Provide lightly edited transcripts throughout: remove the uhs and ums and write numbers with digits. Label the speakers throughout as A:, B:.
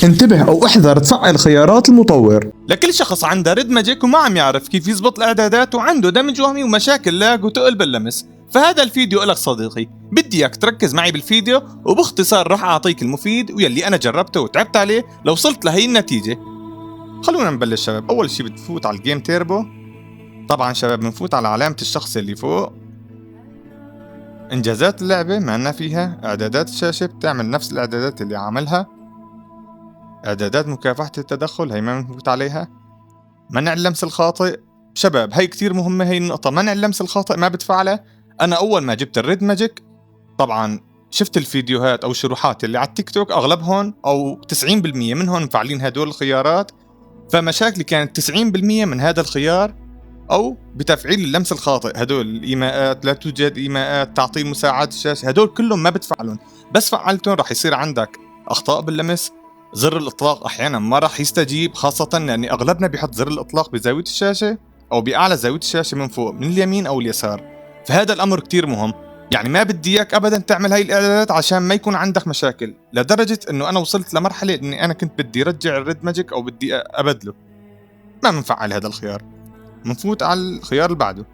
A: انتبه أو احذر تفعل خيارات المطور.
B: لكل شخص عنده ريد ماجيك وما عم يعرف كيف يزبط الاعدادات وعنده دمج وهمي ومشاكل لاج وتقل باللمس، فهذا الفيديو لك صديقي. بدي اياك تركز معي بالفيديو، وباختصار راح اعطيك المفيد واللي انا جربته وتعبت عليه لو وصلت لهي النتيجة. خلونا نبلش شباب. اول شي بتفوت على الجيم تيربو. طبعا شباب بنفوت على علامة الشخص اللي فوق، انجازات اللعبة ما فيها، اعدادات الشاشة بتعمل نفس الاعدادات اللي عاملها، اعدادات مكافحة التدخل هي ما بنفوت عليها، منع اللمس الخاطئ. شباب هي كتير مهمة هي النقطة، منع اللمس الخاطئ ما بتفعلها. انا اول ما جبت الريد ماجيك طبعا شفت الفيديوهات او الشروحات اللي على التيك توك، اغلبهم او 90% منهم مفعلين هدول الخيارات، فمشاكلي كانت 90% من هذا الخيار او بتفعيل اللمس الخاطئ. هدول الايماءات، لا توجد ايماءات، تعطيل مساعد الشاشة، هدول كلهم ما بتفعلون. بس فعلتهم راح يصير عندك اخطاء باللمس. زر الاطلاق احيانا ما راح يستجيب، خاصة لان اغلبنا بيحط زر الاطلاق بزاوية الشاشة او باعلى زاوية الشاشة من فوق من اليمين او اليسار، فهذا الامر كتير مهم. يعني ما بدي اياك ابدا تعمل هاي الاعدادات عشان ما يكون عندك مشاكل، لدرجة انه انا وصلت لمرحلة اني انا كنت بدي ارجع الريد ماجيك او بدي ابدله. ما بنفعل هذا الخيار. بنفوت على الخيار اللي بعده،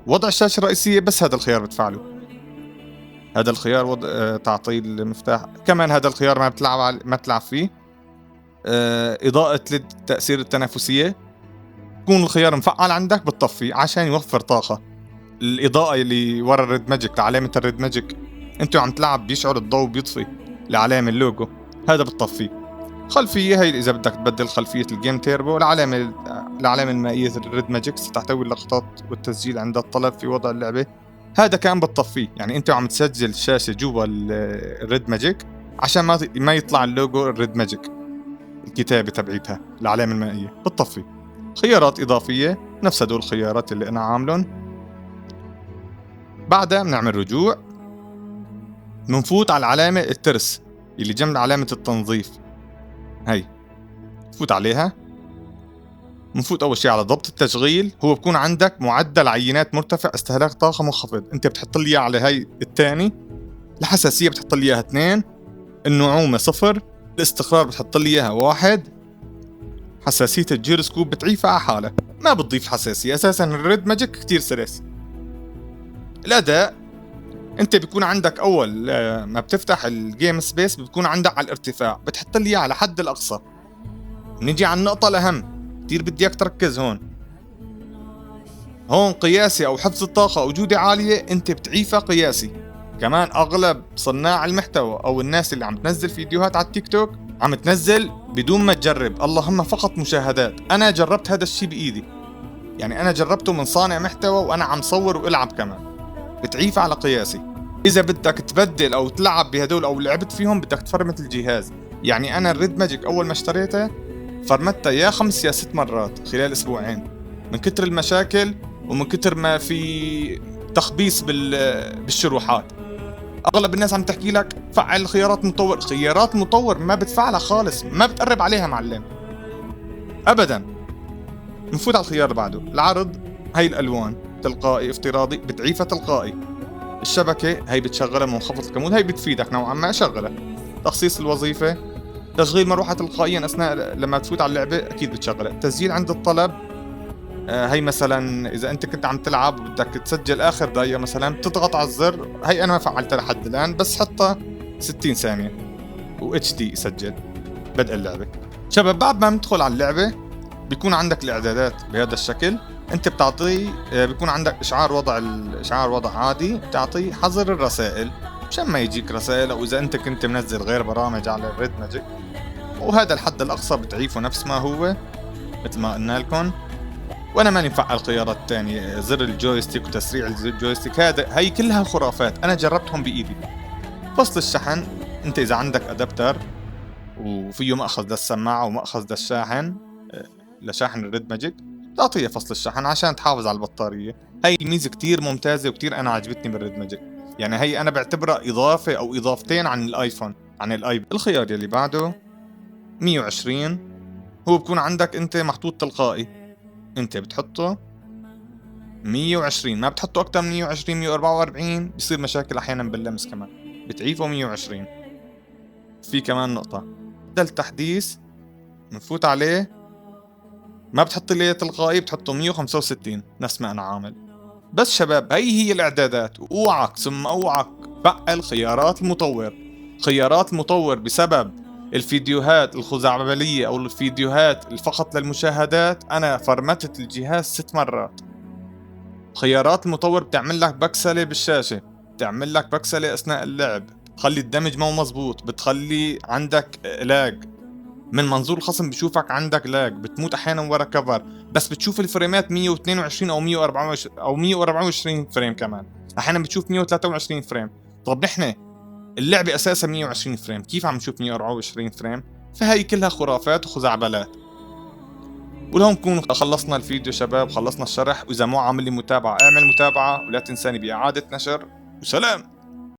B: وضع الشاشة الرئيسية، بس هذا الخيار بتفعله. هذا الخيار وضع تعطيل المفتاح، كمان هذا الخيار ما بتلعب فيه. إضاءة للتأثير التنافسية، يكون الخيار مفعل عندك بتطفي عشان يوفر طاقة. الإضاءة اللي ورا الريد ماجيك لعلامة الريد ماجيك، انتو عم تلعب بيشعر الضوء بيطفي لعلامة اللوجو، هذا بتطفي. خلفية هي إذا بدك تبدل خلفية الجيم تيربو. العلامة المائية الريد ماجيك ستحتوي اللقطات والتسجيل عند الطلب في وضع اللعبة، هذا كان بتطفيه. يعني انت عم تسجل الشاشة جوا الريد ماجيك عشان ما يطلع اللوجو الريد ماجيك، الكتابة تبعيتها العلامة المائية بتطفي. خيارات إضافية نفس هدول الخيارات اللي أنا عاملهم. بعدها بنعمل رجوع، بنفوت على العلامة الترس اللي جنب علامة التنظيف، هي فوت عليها. بنفوت أول شيء على ضبط التشغيل، هو بكون عندك معدل عينات مرتفع استهلاك طاقة منخفض، أنت بتحط لي على هاي الثاني. الحساسية بتحط لي إياها 2، النعومة 0، الاستقرار بتحط لي إياها 1، حساسية الجيروسكوب بتعيفها على حالة، ما بتضيف حساسية أساسا. الريد ماجيك كتير سلس. الأداء أنت بيكون عندك أول ما بتفتح الجيم سبيس بتكون عندك على الارتفاع، بتحط لي على حد الأقصى. نيجي على النقطة الأهم كتير بدي اياك تركز هون قياسي او حفظ الطاقة او جودة عالية انت بتعيفها قياسي. كمان اغلب صناع المحتوى او الناس اللي عم تنزل فيديوهات على التيك توك عم تنزل بدون ما تجرب، اللهم فقط مشاهدات. انا جربت هذا الشي بايدي، يعني انا جربته من صانع محتوى وانا عم صور والعب كمان، بتعيف على قياسي. اذا بدك تبدل او تلعب بهدول او لعبت فيهم بدك تفرمت الجهاز. يعني انا الريد ماجيك اول ما اشتريته فرمتها يا 5 يا 6 مرات خلال اسبوعين، من كتر المشاكل ومن كتر ما في تخبيص بالشروحات. اغلب الناس عم تحكي لك فعل خيارات مطور، خيارات مطور ما بتفعلها خالص، ما بتقرب عليها معلم ابدا. نفوت على الخيار اللي بعده، العرض، هي الالوان تلقائي افتراضي بتعيفها تلقائي. الشبكة هي بتشغلها منخفض الكمود، هي بتفيدك نوعا ما شغلها. تخصيص الوظيفة، تشغيل مروحة تلقائيا أثناء لما تفوت على اللعبة أكيد بتشغلها. تسجيل عند الطلب، هي مثلا إذا أنت كنت عم تلعب بدك تسجل آخر دقيقة مثلا بتضغط على الزر، هي أنا ما فعلتها لحد الآن بس حطها 60 ثانية و HD يسجل بدء اللعبة. شباب بعد ما ندخل على اللعبة بيكون عندك الإعدادات بهذا الشكل. أنت بتعطيه بيكون عندك إشعار وضع عادي، بتعطيه حظر الرسائل مشان ما يجيك رسائل، او اذا انت كنت منزل غير برامج على الريد ماجيك. وهذا الحد الاقصى بتعيفه نفس ما هو مثل ما قلنا لكم. وانا ماني مفعل خيارات تانية، زر الجويستيك وتسريع الجويستيك، هي كلها خرافات انا جربتهم بايدي. فصل الشحن، انت اذا عندك ادابتر وفيه مأخذ للسماعة ومأخذ للشاحن لشاحن الريد ماجيك، تعطيه فصل الشحن عشان تحافظ على البطارية. هي ميزة كتير ممتازة وكتير انا عجبتني بالريد ماجيك، يعني هي انا بعتبرها اضافة او اضافتين عن الايفون عن الايباد. الخيار يلي بعده 120، هو بكون عندك انت محطوط تلقائي، انت بتحطه 120، ما بتحطه اكتر من 120 144 بيصير مشاكل احيانا باللمس، كمان بتعيفه 120. في كمان نقطة، معدل تحديث نفوت عليه، ما بتحط لي تلقائي، بتحطه 165 نفس ما انا عامل. بس شباب هي الاعدادات، واوعك ثم اوعك فعل خيارات المطور. خيارات المطور بسبب الفيديوهات الخزعبلية او الفيديوهات فقط للمشاهدات انا فرمتت الجهاز 6 مرات. خيارات المطور بتعمل لك بكسلة بالشاشة، بتعمل لك بكسلة اثناء اللعب، بتخلي الدمج مو مزبوط، بتخلي عندك لاج من منظور الخصم، بشوفك عندك لاج، بتموت احيانا ورا كفر، بس بتشوف الفريمات 122 او 124 او 124 فريم، كمان احيانا بتشوف 123 فريم. طب نحن اللعبة اساسا 120 فريم، كيف عم نشوف 124 فريم؟ فهي كلها خرافات وخزعبلات. ولهون نكون خلصنا الفيديو شباب، خلصنا الشرح. واذا مو عامل لي متابعة اعمل متابعة، ولا تنساني بإعادة نشر، وسلام.